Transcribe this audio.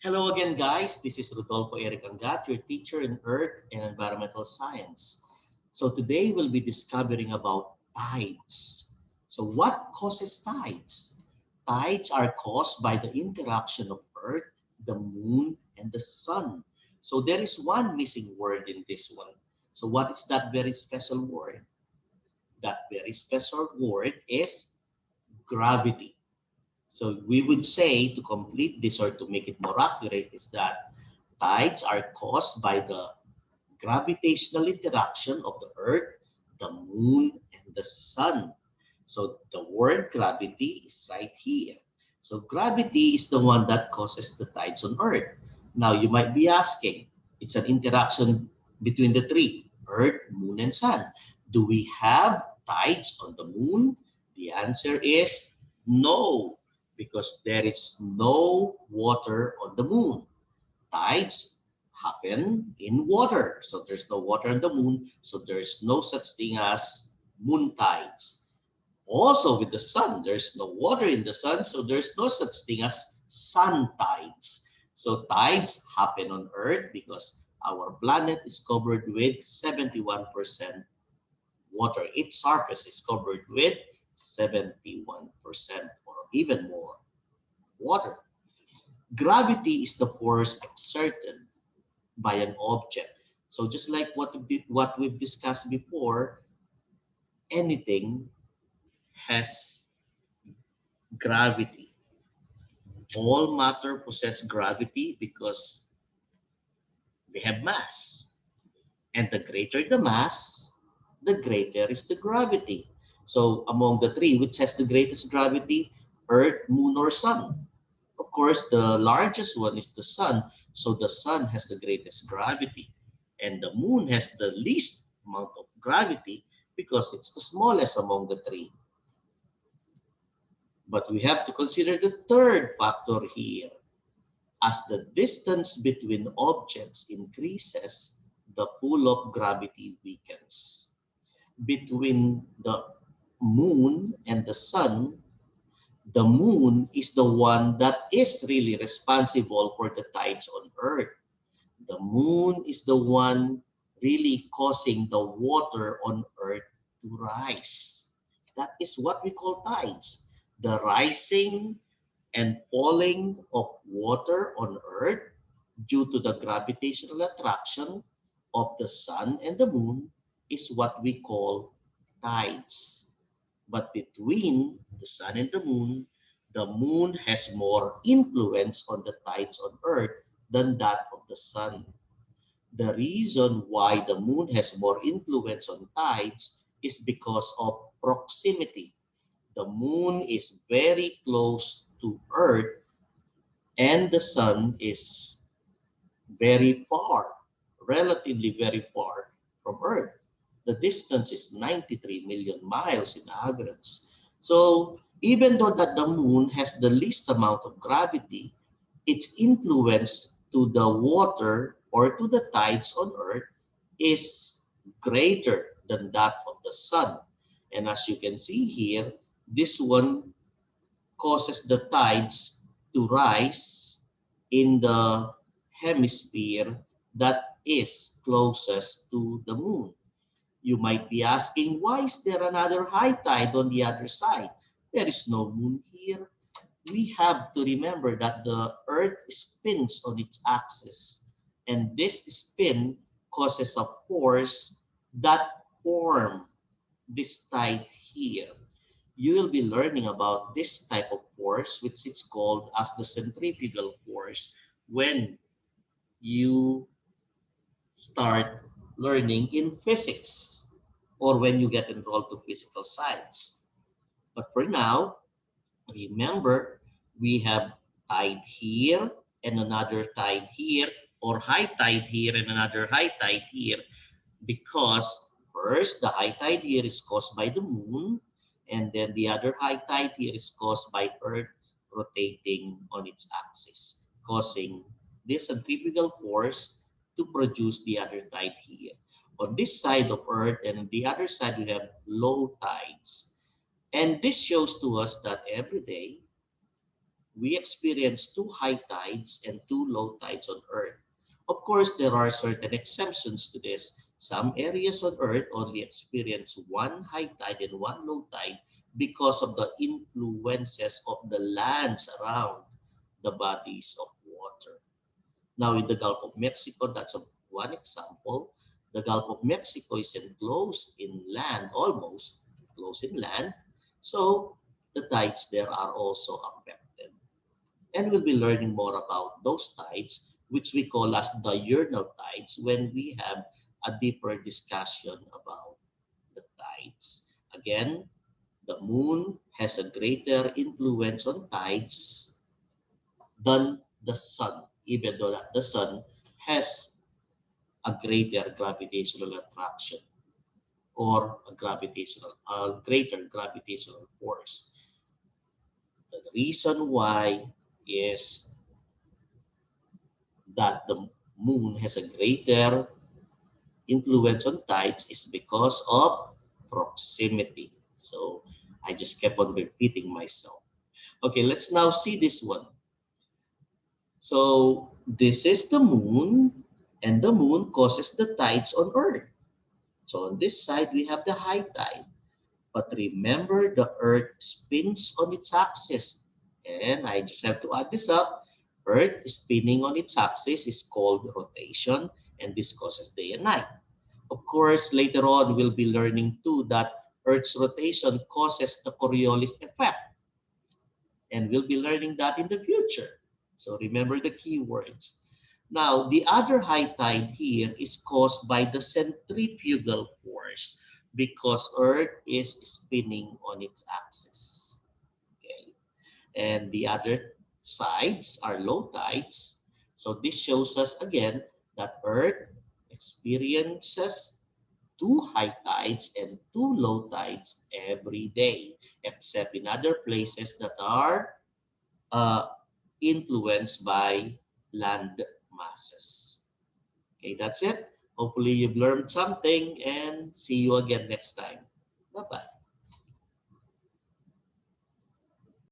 Hello again, guys. This is Rodolfo Eric Angat, your teacher in Earth and Environmental Science. So today we'll be discovering about tides. So what causes tides? Tides are caused by the interaction of Earth, the Moon, and the Sun. So there is one missing word in this one. So what is that very special word? That very special word is gravity. So we would say, to complete this or to make it more accurate, is that tides are caused by the gravitational interaction of the Earth, the Moon, and the Sun. So the word gravity is right here. So gravity is the one that causes the tides on Earth. Now you might be asking, it's an interaction between the three, Earth, Moon, and Sun. Do we have tides on the Moon? The answer is no, because there is no water on the Moon. Tides happen in water. So there's no water on the Moon. So there's no such thing as moon tides. Also with the sun, there's no water in the sun. So there's no such thing as sun tides. So tides happen on Earth because our planet is covered with 71% water. Its surface is covered with 71% or even more water. Gravity is the force exerted by an object. So just like what we've discussed before, anything has gravity. All matter possess gravity because they have mass. And the greater the mass, the greater is the gravity. So among the three, which has the greatest gravity? Earth, Moon, or Sun? Of course, the largest one is the Sun. So the Sun has the greatest gravity. And the Moon has the least amount of gravity because it's the smallest among the three. But we have to consider the third factor here. As the distance between objects increases, the pull of gravity weakens. Between the Moon and the Moon is the one that is really responsible for the tides on Earth. The Moon is the one really causing the water on Earth to rise. That is what we call tides. The rising and falling of water on Earth due to the gravitational attraction of the sun and the moon is what we call tides. But between the sun and the moon has more influence on the tides on Earth than that of the sun. The reason why the moon has more influence on tides is because of proximity. The moon is very close to Earth and the sun is very far, relatively very far from Earth. The distance is 93 million miles in average. So even though that the moon has the least amount of gravity, its influence to the water or to the tides on Earth is greater than that of the sun. And as you can see here, this one causes the tides to rise in the hemisphere that is closest to the moon. You might be asking, why is there another high tide on the other side? There is no moon here. We have to remember that the Earth spins on its axis, and this spin causes a force that form this tide here. You will be learning about this type of force, which is called as the centrifugal force, when you start learning in physics or when you get enrolled to physical science. But for now, remember, we have tide here and another tide here, or high tide here and another high tide here, because first, the high tide here is caused by the moon, and then the other high tide here is caused by Earth rotating on its axis, causing this centrifugal force to produce the other tide here. On this side of Earth and on the other side, we have low tides. And this shows to us that every day we experience two high tides and two low tides on Earth. Of course, there are certain exceptions to this. Some areas on Earth only experience one high tide and one low tide because of the influences of the lands around the bodies of water. Now, in the Gulf of Mexico, that's one example. The Gulf of Mexico is enclosed in land, almost close in land. So, the tides there are also affected. And we'll be learning more about those tides, which we call as diurnal tides, when we have a deeper discussion about the tides. Again, the moon has a greater influence on tides than the sun, even though that the sun has a greater gravitational attraction or a greater gravitational force. The reason why is that the moon has a greater influence on tides is because of proximity. So I just kept on repeating myself. Okay, let's now see this one. So this is the moon, and the moon causes the tides on Earth. So on this side, we have the high tide. But remember, the Earth spins on its axis. And I just have to add this up. Earth spinning on its axis is called rotation, and this causes day and night. Of course, later on, we'll be learning too that Earth's rotation causes the Coriolis effect. And we'll be learning that in the future. So remember the keywords. Now, the other high tide here is caused by the centrifugal force because Earth is spinning on its axis. Okay. And the other sides are low tides. So this shows us again that Earth experiences two high tides and two low tides every day, except in other places that are uh, influenced by land masses. Okay, that's it. Hopefully you've learned something and see you again next time. Bye-bye.